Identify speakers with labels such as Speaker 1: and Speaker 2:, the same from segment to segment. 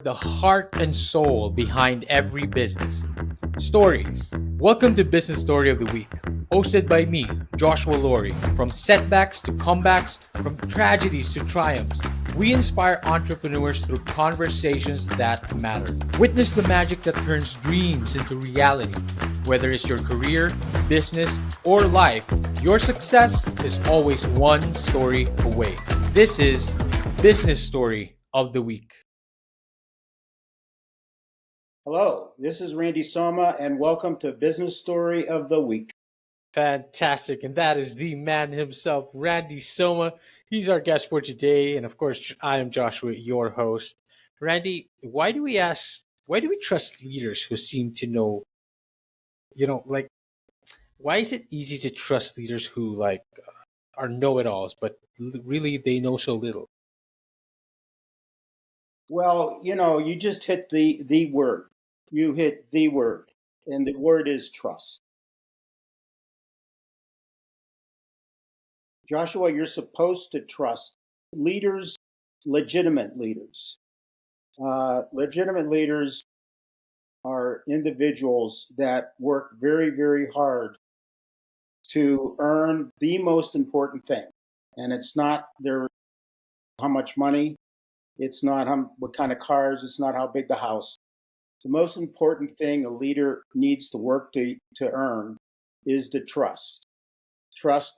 Speaker 1: the heart and soul behind every business. Stories. Welcome to Business Story of the Week, hosted by me, Joshua Laurie. From setbacks to comebacks, from tragedies to triumphs, we inspire entrepreneurs through conversations that matter. Witness the magic that turns dreams into reality. Whether it's your career, business, or life, your success is always one story away. This is Business Story of the Week.
Speaker 2: Hello, this is Randy Soma, and welcome to Business Story of the Week.
Speaker 1: Fantastic. And that is the man himself, Randy Soma. He's our guest for today. And of course, I am Joshua, your host. Randy, why do we trust leaders who seem to know, why is it easy to trust leaders who are know-it-alls, but really they know so little?
Speaker 2: Well, you just hit the word. You hit the word, and the word is trust. Joshua, you're supposed to trust leaders, legitimate leaders. Legitimate leaders are individuals that work very, very hard to earn the most important thing. And it's not how much money, it's not what kind of cars, it's not how big the house. The most important thing a leader needs to work to earn is the trust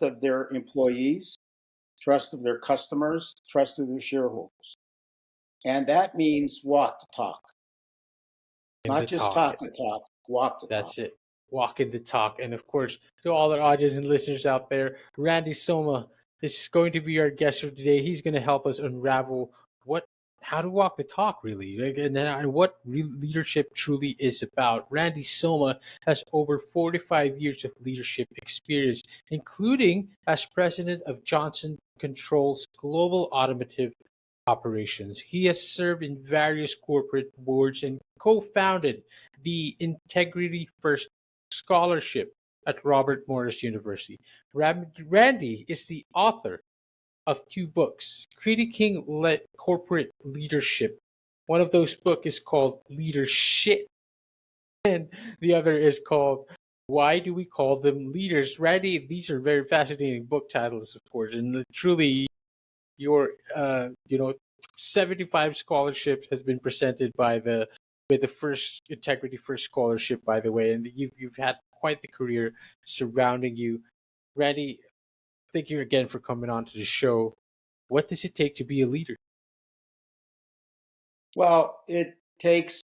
Speaker 2: of their employees, trust of their customers, trust of their shareholders. And that means walk the talk,
Speaker 1: In
Speaker 2: not
Speaker 1: the
Speaker 2: just
Speaker 1: talk.
Speaker 2: talk the talk, walk the talk.
Speaker 1: That's it. Walking the talk. And of course, to all our audience and listeners out there, Randy Soma is going to be our guest for today. He's going to help us unravel how to walk the talk, really, and what leadership truly is about. Randy Soma has over 45 years of leadership experience, including as president of Johnson Controls Global Automotive Operations. He has served in various corporate boards and co-founded the Integrity First Scholarship at Robert Morris University. Randy is the author of two books, critiquing corporate leadership. One of those books is called Leadership, and the other is called Why Do We Call Them Leaders? Randy, these are very fascinating book titles, of course, and truly your 75 scholarships has been presented by the with the first Integrity First Scholarship, by the way, and you've had quite the career surrounding you. Randy, thank you again for coming on to the show. What does it take to be a leader?
Speaker 2: Well, it takes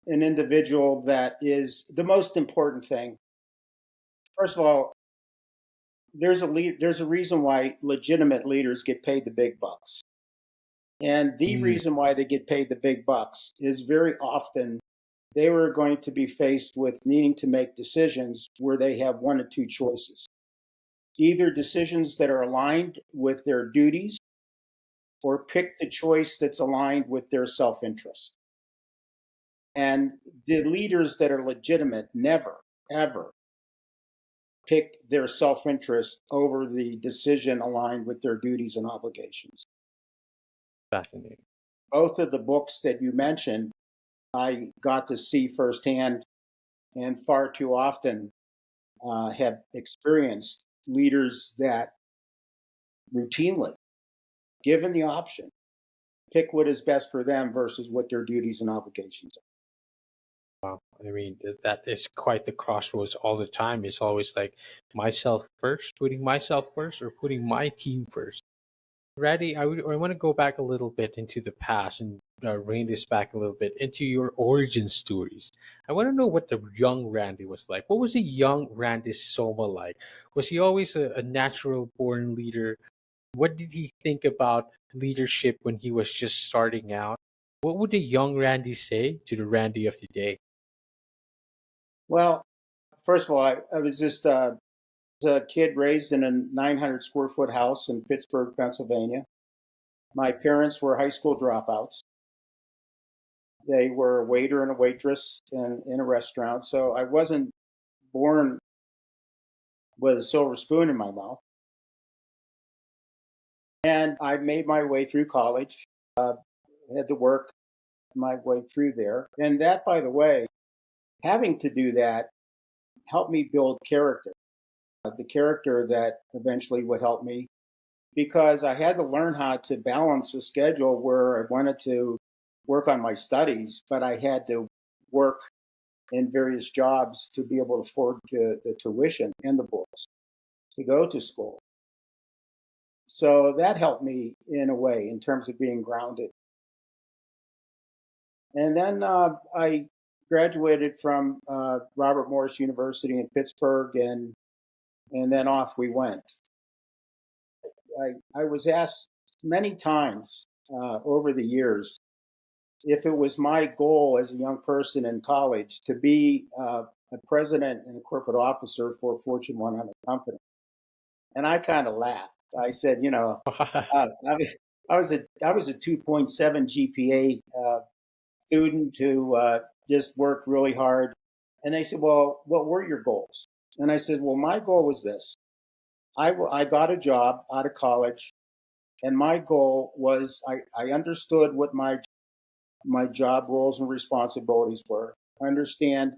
Speaker 2: an individual that is the most important thing. First of all, there's a reason why legitimate leaders get paid the big bucks. And the
Speaker 1: Mm,
Speaker 2: reason why they get paid the big bucks is very often they were going to be faced with needing to make decisions where they have one or two choices. Either decisions that are aligned with their duties or pick the choice that's aligned with their self interest. And the leaders that are legitimate never, ever pick their self interest over the decision aligned with their duties and obligations.
Speaker 1: fascinating.
Speaker 2: Both of the books that you mentioned, I got to see firsthand and far too often have experienced leaders that routinely, given the option, pick what is best for them versus what their duties and obligations are.
Speaker 1: Wow. I mean, that is quite the crossroads all the time. It's always like putting myself first, or putting my team first. Randy, I want to go back a little bit into the past and rein this back a little bit into your origin stories. I want to know what the young Randy was like. What was a young Randy Soma like? Was he always a natural born leader? What did he think about leadership when he was just starting out? What would the young Randy say to the Randy of today?
Speaker 2: Well, first of all, I was just a kid raised in a 900 square foot house in Pittsburgh, Pennsylvania. My parents were high school dropouts. They were a waiter and a waitress in a restaurant. So I wasn't born with a silver spoon in my mouth. And I made my way through college, had to work my way through there. And that, by the way, having to do that helped me build character, the character that eventually would help me because I had to learn how to balance a schedule where I wanted to work on my studies, but I had to work in various jobs to be able to afford the tuition and the books to go to school. So that helped me in a way in terms of being grounded. And then I graduated from Robert Morris University in Pittsburgh, and then off we went. I was asked many times over the years if it was my goal as a young person in college to be a president and a corporate officer for a Fortune 100 company. And I kind of laughed. I said, I was a 2.7 GPA student who just worked really hard. And they said, well, what were your goals? And I said, well, my goal was this. I got a job out of college, and my goal was I understood what my job roles and responsibilities were. I understand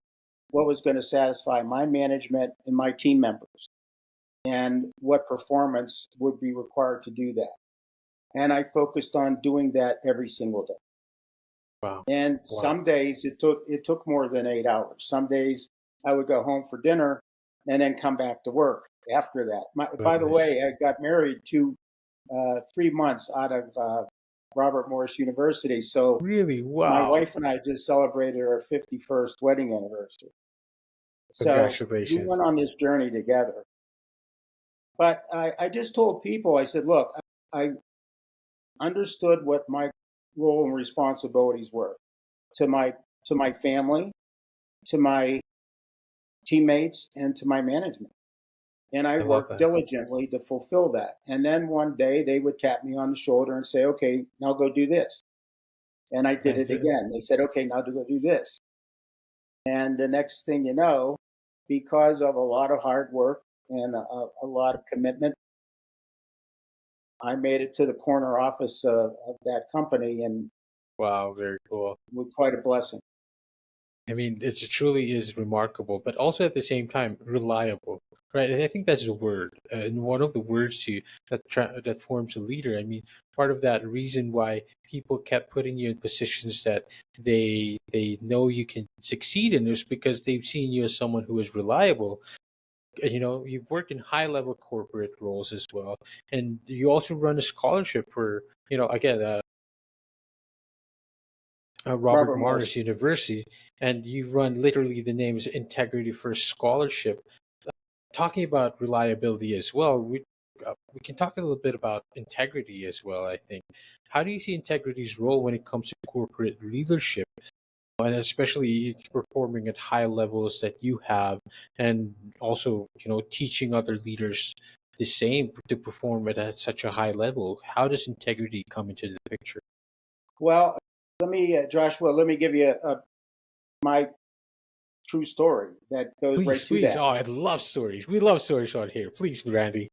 Speaker 2: what was going to satisfy my management and my team members and what performance would be required to do that. And I focused on doing that every single day.
Speaker 1: Wow.
Speaker 2: And some days it took more than 8 hours. Some days I would go home for dinner and then come back to work after that. By the way, I got married 3 months out of Robert Morris University. So
Speaker 1: really, wow.
Speaker 2: My wife and I just celebrated our 51st wedding anniversary. So
Speaker 1: Congratulations.
Speaker 2: we went on this journey together. But I just told people, I said, look, I understood what my role and responsibilities were to my family, to my teammates, and to my management. And I worked diligently to fulfill that. And then one day they would tap me on the shoulder and say, okay, now go do this. And I did it again. They said, okay, now to go do this. And the next thing you know, because of a lot of hard work and a lot of commitment, I made it to the corner office of that company, and
Speaker 1: wow, very cool.
Speaker 2: It was quite a blessing.
Speaker 1: I mean, it truly is remarkable, but also at the same time reliable, right? And I think that's the word, and one of the words that forms a leader. I mean, part of that reason why people kept putting you in positions that they know you can succeed in is because they've seen you as someone who is reliable. You've worked in high level corporate roles as well, and you also run a scholarship for again Robert Morris University, and you run literally the name is Integrity First Scholarship. Talking about reliability as well, we can talk a little bit about integrity as well. I think, how do you see integrity's role when it comes to corporate leadership, and especially performing at high levels that you have, and also teaching other leaders the same to perform at such a high level? How does integrity come into the picture?
Speaker 2: Well, Joshua, let me give you my true story that goes right to that.
Speaker 1: Oh, I love stories. We love stories on here. Please, Randy.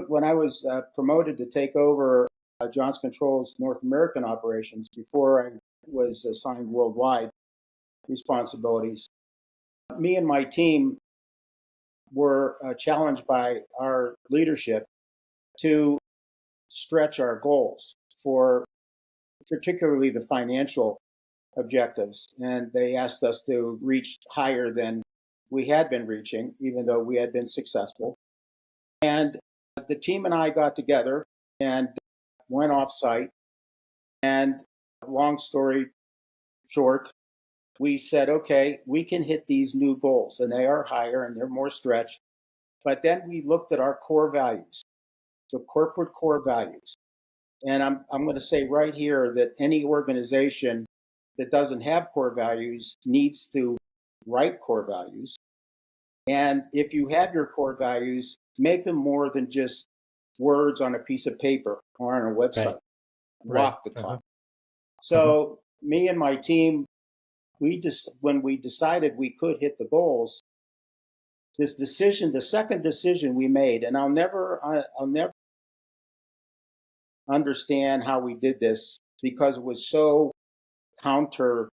Speaker 2: When I was promoted to take over Johnson Controls North American operations before I was assigned worldwide responsibilities, me and my team were challenged by our leadership to stretch our goals for particularly the financial objectives. And they asked us to reach higher than we had been reaching, even though we had been successful. And the team and I got together and went off site. And long story short, we said, okay, we can hit these new goals, and they are higher and they're more stretched. But then we looked at our core values, the corporate core values. And I'm going to say right here that any organization that doesn't have core values needs to write core values. And if you have your core values, make them more than just words on a piece of paper or on a website. Walk the talk. So me and my team, when we decided we could hit the goals, the second decision we made, and I'll never understand how we did this because it was so counter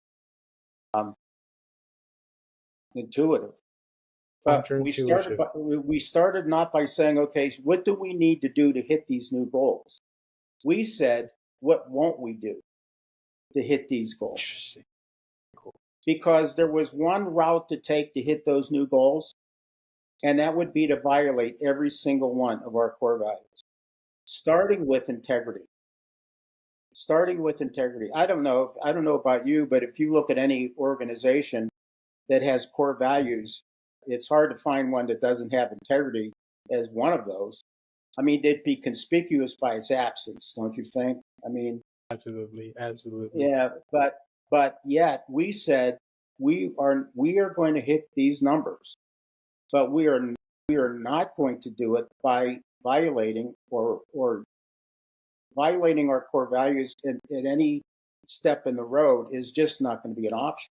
Speaker 2: intuitive. But
Speaker 1: Counterintuitive.
Speaker 2: we started not by saying, okay, so what do we need to do to hit these new goals? We said, what won't we do to hit these goals?
Speaker 1: Interesting. Cool.
Speaker 2: Because there was one route to take to hit those new goals, and that would be to violate every single one of our core values, starting with integrity. Starting with integrity. I don't know about you, but if you look at any organization that has core values, it's hard to find one that doesn't have integrity as one of those. I mean, it'd be conspicuous by its absence, don't you think? I mean,
Speaker 1: Absolutely. Absolutely.
Speaker 2: yeah, but yet we said we are going to hit these numbers, but we are not going to do it by violating or violating our core values at any step in the road is just not going to be an option.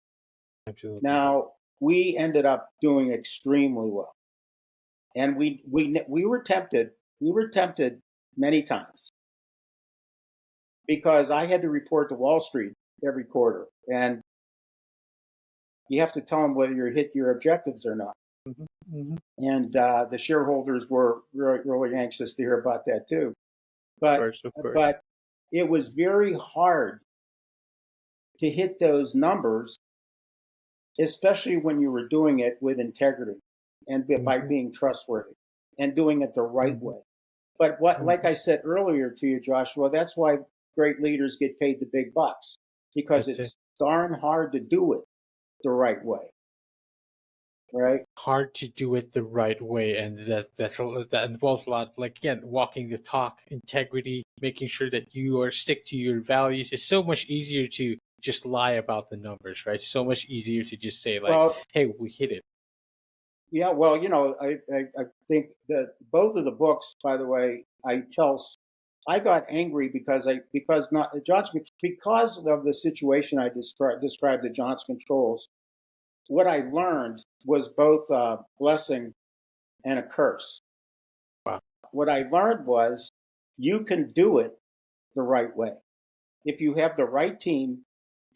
Speaker 1: Absolutely.
Speaker 2: Now, we ended up doing extremely well, and we were tempted. We were tempted many times because I had to report to Wall Street every quarter, and you have to tell them whether you hit your objectives or not.
Speaker 1: Mm-hmm. Mm-hmm.
Speaker 2: And the shareholders were really, really anxious to hear about that too.
Speaker 1: Of
Speaker 2: But
Speaker 1: course. Of course.
Speaker 2: but it was very hard to hit those numbers, especially when you were doing it with integrity and by
Speaker 1: Mm-hmm.
Speaker 2: being trustworthy and doing it the right
Speaker 1: Mm-hmm.
Speaker 2: way. But what, like
Speaker 1: Mm-hmm.
Speaker 2: I said earlier to you, Joshua, that's why great leaders get paid the big bucks because
Speaker 1: That's it.
Speaker 2: it's darn hard to do it the right way, right?
Speaker 1: Hard to do it the right way, and that involves a lot. Like again, walking the talk, integrity, making sure that you are stick to your values. It's so much easier to just lie about the numbers, right? So much easier to just say like,
Speaker 2: Well,
Speaker 1: "Hey, we hit it."
Speaker 2: yeah, well, I think that both of the books, by the way, I got angry because not Johnson because of the situation I described the Johnson controls. What I learned was both a blessing and a curse.
Speaker 1: Wow.
Speaker 2: What I learned was you can do it the right way if you have the right team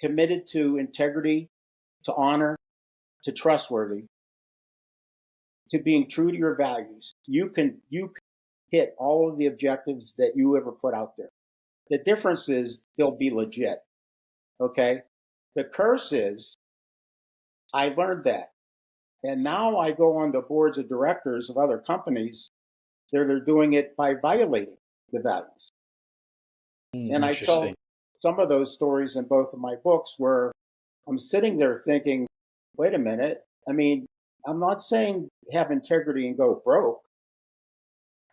Speaker 2: committed to integrity, to honor, to trustworthy, to being true to your values. You can hit all of the objectives that you ever put out there. The difference is they'll be legit. Okay. The curse is I learned that. And now I go on the boards of directors of other companies that are doing it by violating the values. And I
Speaker 1: Interesting.
Speaker 2: tell some of those stories in both of my books where I'm sitting there thinking, wait a minute. I mean, I'm not saying have integrity and go broke.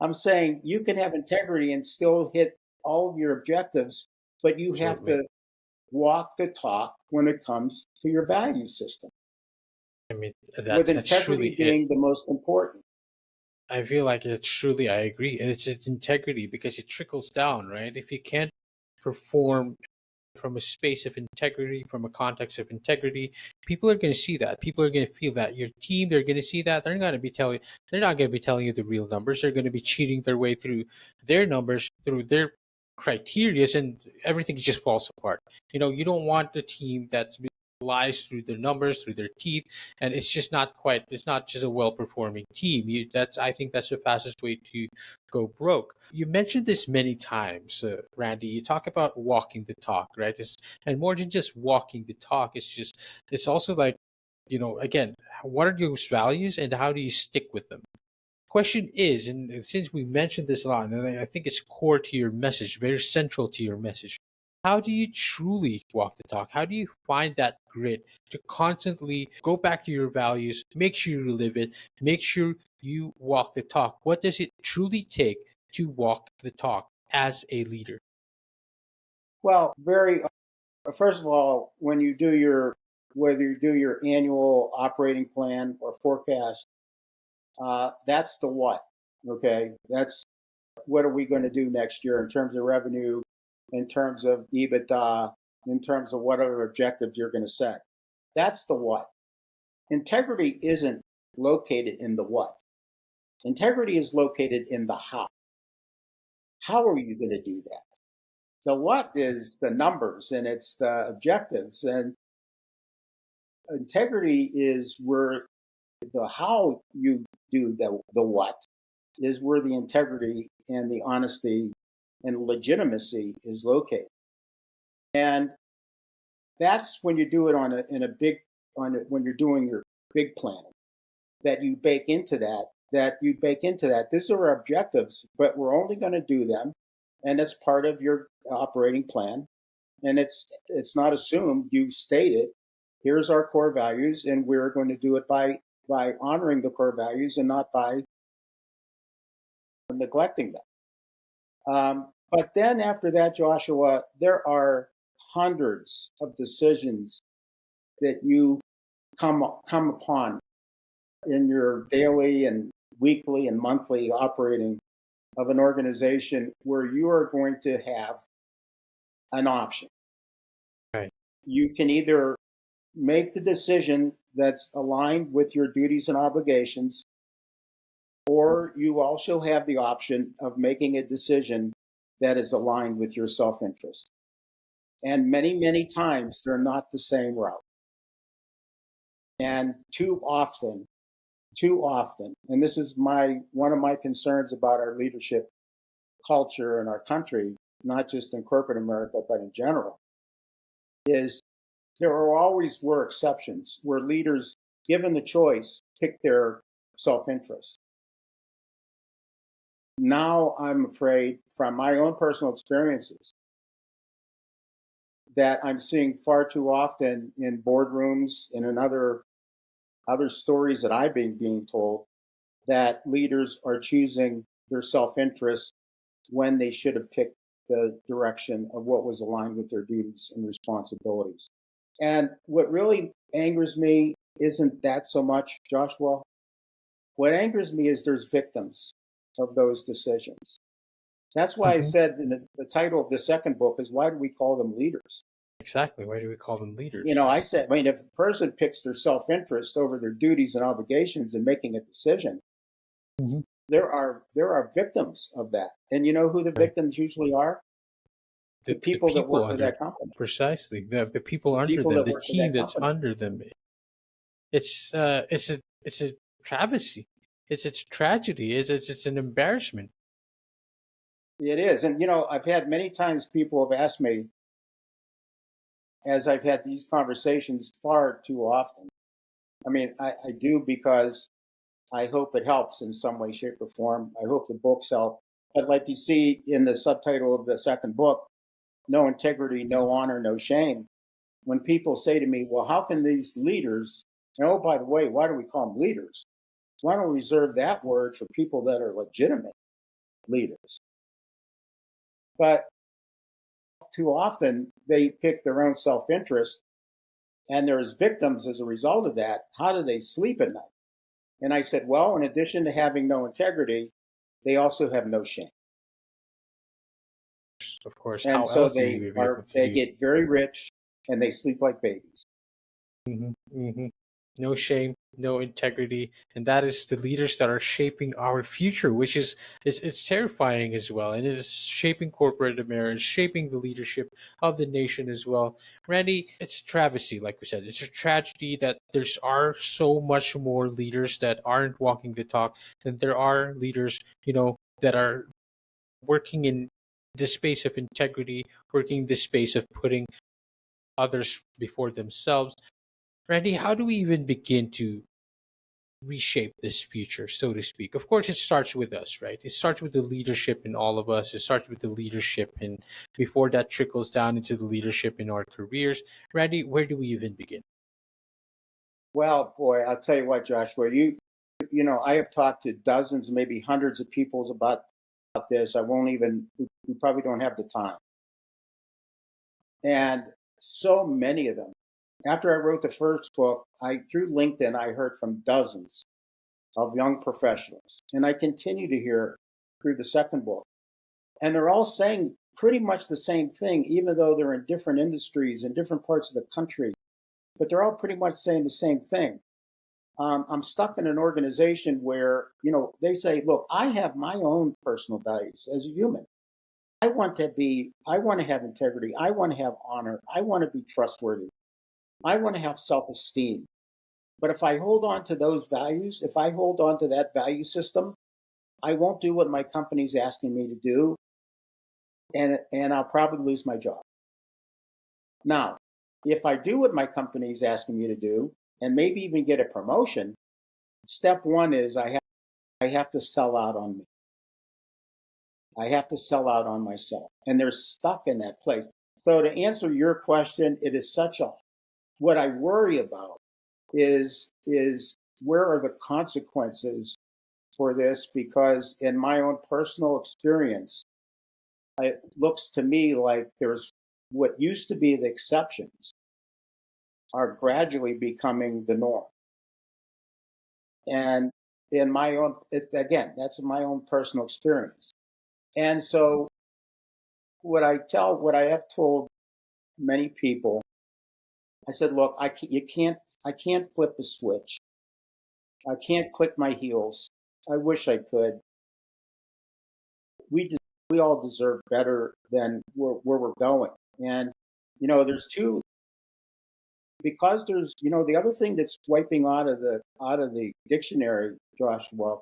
Speaker 2: I'm saying you can have integrity and still hit all of your objectives, but you have
Speaker 1: Absolutely.
Speaker 2: to walk the talk when it comes to your value system,
Speaker 1: I mean,
Speaker 2: with
Speaker 1: that's truly
Speaker 2: integrity
Speaker 1: it.
Speaker 2: being the most important.
Speaker 1: I feel like it's truly. I agree. It's integrity because it trickles down, right? If you can't perform from a space of integrity, from a context of integrity, people are going to see that. People are going to feel that. Your team, they're going to see that. They're not going to be telling you the real numbers. They're going to be cheating their way through their numbers, through their criterias, and everything just falls apart. You don't want the team that lies through their numbers, through their teeth, and it's just not quite. It's not just a well-performing team. I think that's the fastest way to go broke. You mentioned this many times, Randy. You talk about walking the talk, right? And more than just walking the talk, it's also like, again, what are your values and how do you stick with them? Question is, and since we mentioned this a lot, and I think it's core to your message, very central to your message, how do you truly walk the talk? How do you find that grit to constantly go back to your values, make sure you live it, make sure you walk the talk? What does it truly take to walk the talk as a leader?
Speaker 2: Well, very first of all, when you do your whether you do your annual operating plan or forecast, that's the what. Okay, that's what are we going to do next year in terms of revenue, in terms of EBITDA, in terms of what other objectives you're going to set. That's the what. Integrity isn't located in the what. Integrity is located in the how. How are you going to do that? The what is the numbers and it's the objectives, and integrity is where the how you do the what is where the integrity and the honesty and legitimacy is located. And that's when you do it on a in a big on a, when you're doing your big planning, that you bake into that these are our objectives, but we're only going to do them, and it's part of your operating plan, and it's not assumed, you state it. Here's our core values, and we're going to do it by honoring the core values and not by neglecting them. But then after that, Joshua, there are hundreds of decisions that you come upon in your daily and weekly and monthly operating of an organization where you are going to have an option.
Speaker 1: Right.
Speaker 2: You can either make the decision that's aligned with your duties and obligations, or you also have the option of making a decision that is aligned with your self interest. And many, many times they're not the same route. And too often, and this is one of my concerns about our leadership culture in our country, not just in corporate America, but in general, is always were exceptions where leaders, given the choice, pick their self-interest. Now I'm afraid from my own personal experiences that I'm seeing far too often in boardrooms and in other stories that I've been being told, that leaders are choosing their self-interest when they should have picked the direction of what was aligned with their duties and responsibilities. And what really angers me isn't that so much, Joshua. What angers me is there's victims of those decisions. That's why I
Speaker 1: Hmm.
Speaker 2: said in the title of the second book is, why do we call them leaders?
Speaker 1: Exactly. Why do we call them
Speaker 2: You
Speaker 1: leaders?
Speaker 2: know, I said, I mean, if a person picks their self-interest over their duties and obligations in making a decision,
Speaker 1: Hmm.
Speaker 2: there are victims of that. And you know who the
Speaker 1: Right.
Speaker 2: victims usually are? The
Speaker 1: The
Speaker 2: people that
Speaker 1: people
Speaker 2: work for
Speaker 1: under
Speaker 2: that company.
Speaker 1: precisely the people
Speaker 2: The
Speaker 1: under
Speaker 2: people
Speaker 1: them,
Speaker 2: that
Speaker 1: the
Speaker 2: work for
Speaker 1: team
Speaker 2: that
Speaker 1: that's
Speaker 2: company.
Speaker 1: under them. It's a travesty. It's a tragedy. It's an embarrassment.
Speaker 2: It is. And, you know, I've had many times people have asked me, as I've had these conversations far too often. I mean, I do because I hope it helps in some way, shape, or form. I hope the books help. But like you see in the subtitle of the second book, no integrity, no honor, no shame. When people say to me, well, how can these leaders, and oh, by the way, why do we call them leaders? Why don't we reserve that word for people that are legitimate leaders? But too often they pick their own self interest, and there's victims as a result of that. How do they sleep at night? And I said, well, in addition to having no integrity, they also have no shame.
Speaker 1: Of course,
Speaker 2: And
Speaker 1: how
Speaker 2: so
Speaker 1: else do you be able to
Speaker 2: they
Speaker 1: do?
Speaker 2: get very rich and they sleep like babies.
Speaker 1: Hmm. Hmm. No shame, no integrity, and that is the leaders that are shaping our future, which is it's terrifying as well, and it is shaping corporate America, shaping the leadership of the nation as well. Randy, it's a travesty, like we said, it's a tragedy that there's are so much more leaders that aren't walking the talk than there are leaders, that are working in the space of integrity, working the space of putting others before themselves. Randy, how do we even begin to reshape this future, so to speak? Of course, it starts with us, right? It starts with the leadership in all of us. It starts with the leadership, and before that trickles down into the leadership in our careers. Randy, where do we even begin?
Speaker 2: Well, boy, I'll tell you what, Joshua, you know, I have talked to dozens, maybe hundreds of people about this. I won't even, we probably don't have the time. And so many of them. After I wrote the first book, through LinkedIn, I heard from dozens of young professionals. And I continue to hear through the second book. And they're all saying pretty much the same thing, even though they're in different industries in different parts of the country. But they're all pretty much saying the same thing. I'm stuck in an organization where, you know, they say, look, I have my own personal values as a human. I want to have integrity. I want to have honor. I want to be trustworthy. I want to have self-esteem. But if I hold on to those values, if I hold on to that value system, I won't do what my company's asking me to do, and I'll probably lose my job. Now, if I do what my company's asking me to do, and maybe even get a promotion, step one is I have to sell out on me. I have to sell out on myself. And they're stuck in that place. So to answer your question, it is such a what I worry about is where are the consequences for this? Because in my own personal experience, it looks to me like there's what used to be the exceptions are gradually becoming the norm. And in my own, again, that's my own personal experience. And so what I have told many people, I said, look, I can't flip a switch. I can't click my heels. I wish I could. We we all deserve better than where we're going. And there's two because there's the other thing that's wiping out of the dictionary, Joshua,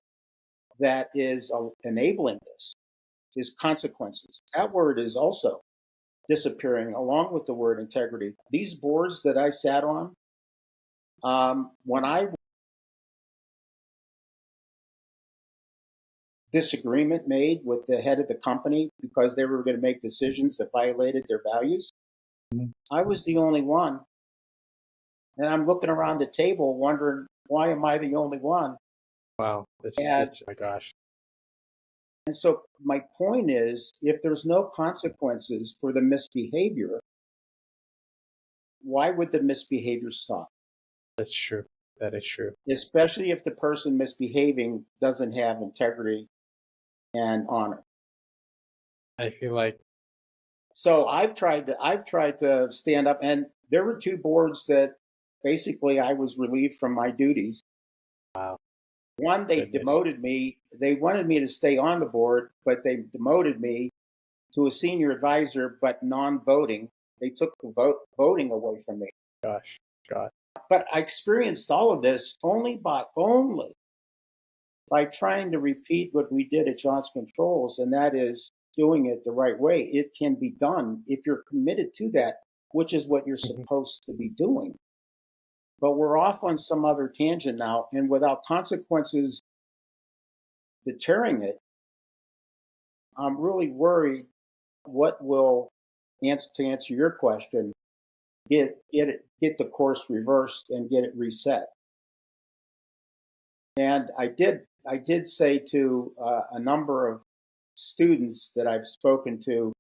Speaker 2: that is enabling this is consequences. That word is also disappearing along with the word integrity. These boards that I sat on, when I disagreement made with the head of the company because they were going to make decisions that violated their values, I was the only one. And I'm looking around the table wondering, why am I the only one?
Speaker 1: Wow,
Speaker 2: And,
Speaker 1: that's, oh my gosh.
Speaker 2: and so my point is, if there's no consequences for the misbehavior, why would the misbehavior stop?
Speaker 1: That's true. That is true.
Speaker 2: Especially if the person misbehaving doesn't have integrity and honor.
Speaker 1: I feel like,
Speaker 2: So I've tried to stand up, and there were two boards that basically I was relieved from my duties.
Speaker 1: wow,
Speaker 2: One, they
Speaker 1: goodness,
Speaker 2: demoted me. They wanted me to stay on the board, but they demoted me to a senior advisor, but non-voting. They took the voting away from me.
Speaker 1: gosh, God,
Speaker 2: But I experienced all of this only by trying to repeat what we did at Johnson Controls, and that is doing it the right way. It can be done if you're committed to that, which is what you're
Speaker 1: Mhm.
Speaker 2: supposed to be doing. But we're off on some other tangent now, and without consequences deterring it, I'm really worried what will answer to answer your question, get the course reversed and get it reset. And I did say to a number of students that I've spoken to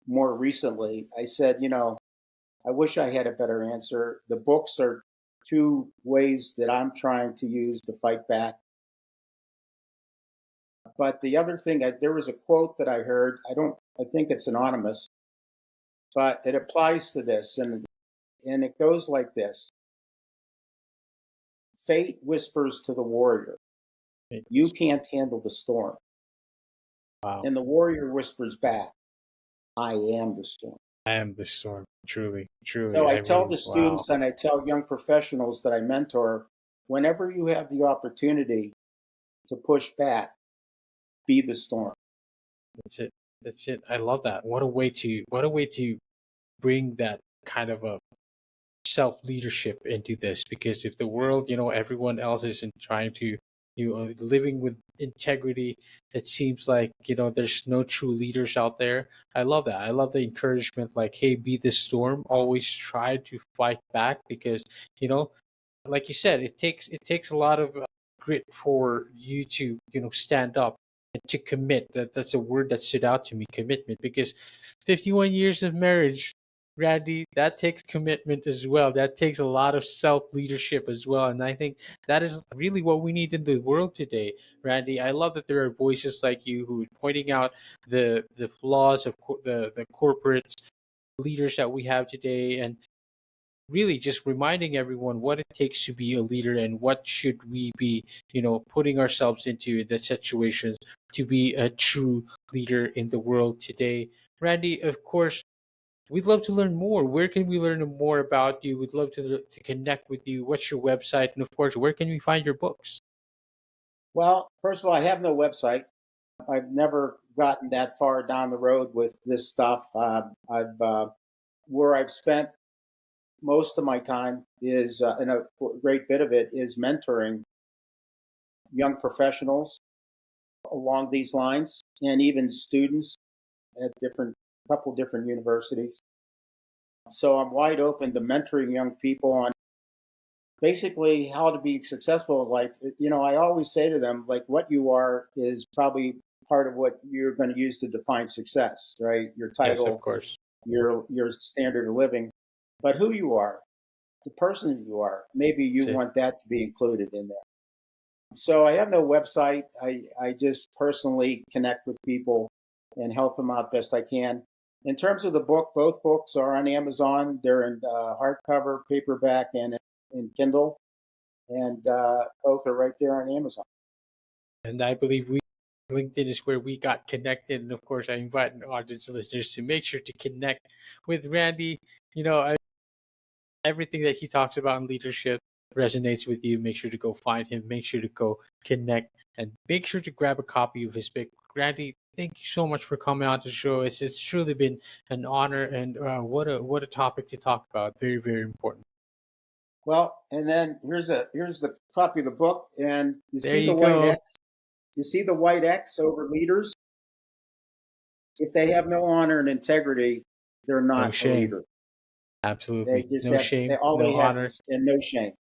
Speaker 2: more recently, I said, I wish I had a better answer. The books are two ways that I'm trying to use to fight back. But the other thing, there was a quote that I heard. I think it's anonymous, but it applies to this, and it goes like this: Fate whispers to the warrior, "You can't handle the storm,"
Speaker 1: wow,
Speaker 2: and the warrior whispers back, "I am the storm."
Speaker 1: I am the storm. Truly, truly,
Speaker 2: So I
Speaker 1: I
Speaker 2: tell
Speaker 1: really,
Speaker 2: the
Speaker 1: wow.
Speaker 2: students and I tell young professionals that I mentor, whenever you have the opportunity to push back, be the storm.
Speaker 1: That's it. That's it. I love that. What a way to bring that kind of a self leadership into this, because if the world, everyone else isn't trying to, living with integrity, it seems like, there's no true leaders out there. I love that. I love the encouragement, like, hey, be the storm, always try to fight back, because, you know like you said, it takes a lot of grit for you to, stand up and to commit. That's a word that stood out to me, commitment, because 51 years of marriage, Randy, that takes commitment as well. That takes a lot of self leadership as well, and I think that is really what we need in the world today, Randy. I love that there are voices like you who are pointing out the flaws of the corporate leaders that we have today, and really just reminding everyone what it takes to be a leader and what should we be, putting ourselves into the situations to be a true leader in the world today. Randy, of course, we'd love to learn more. Where can we learn more about you? We'd love to connect with you. What's your website? And of course, where can we find your books?
Speaker 2: Well, first of all, I have no website. I've never gotten that far down the road with this stuff. I've Where I've spent most of my time is, and a great bit of it is mentoring young professionals along these lines, and even students at different couple different universities. So I'm wide open to mentoring young people on basically how to be successful in life. I always say to them, like, what you are is probably part of what you're going to use to define success, right? Your
Speaker 1: Yes, of
Speaker 2: title,
Speaker 1: course.
Speaker 2: your standard of living, but who you are, the person you are, maybe you
Speaker 1: That's it.
Speaker 2: want that to be included in there. So I have no website. I just personally connect with people and help them out best I can. In terms of the book, both books are on Amazon. They're in hardcover, paperback, and in Kindle, and both are right there on Amazon.
Speaker 1: And I believe LinkedIn is where we got connected. And of course, I invite an audience listeners to make sure to connect with Randy. Everything that he talks about in leadership resonates with you. Make sure to go find him. Make sure to go connect, and make sure to grab a copy of his book. Randy, thank you so much for coming on the show. It's truly been an honor, and what a topic to talk about. Very, very important.
Speaker 2: Well, and then here's the copy of the book, and you
Speaker 1: There
Speaker 2: see the
Speaker 1: you
Speaker 2: white
Speaker 1: go.
Speaker 2: X. You see the white X over leaders. If they have no honor and integrity, they're
Speaker 1: No
Speaker 2: not a
Speaker 1: shame.
Speaker 2: leader. They
Speaker 1: Absolutely.
Speaker 2: just
Speaker 1: No
Speaker 2: have
Speaker 1: shame.
Speaker 2: all
Speaker 1: No
Speaker 2: they have
Speaker 1: honor.
Speaker 2: is and no shame.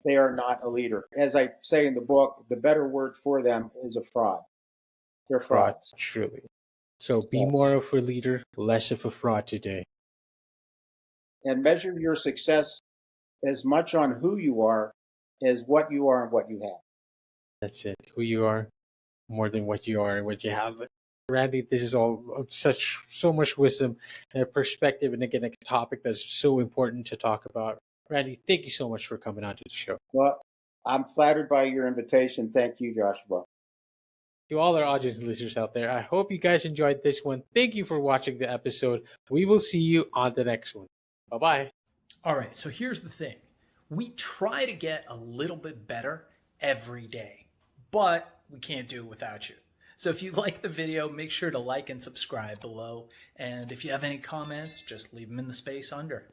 Speaker 2: They are not a leader. As I say in the book, the better word for them is a fraud. They're
Speaker 1: Fraud.
Speaker 2: frauds.
Speaker 1: Truly. So be
Speaker 2: So,
Speaker 1: more of a leader, less of a fraud today.
Speaker 2: and measure your success as much on who you are as what you are and what you have.
Speaker 1: That's it. Who you are, more than what you are and what you have. Randy, this is all so much wisdom and perspective, and again, a topic that's so important to talk about. Randy, thank you so much for coming on to the show.
Speaker 2: Well, I'm flattered by your invitation. Thank you, Joshua.
Speaker 1: To all our audience listeners out there, I hope you guys enjoyed this one. Thank you for watching the episode. We will see you on the next one. Bye bye.
Speaker 3: All right, so here's the thing. We try to get a little bit better every day, but we can't do it without you. So if you like the video, make sure to like and subscribe below. And if you have any comments, just leave them in the space under.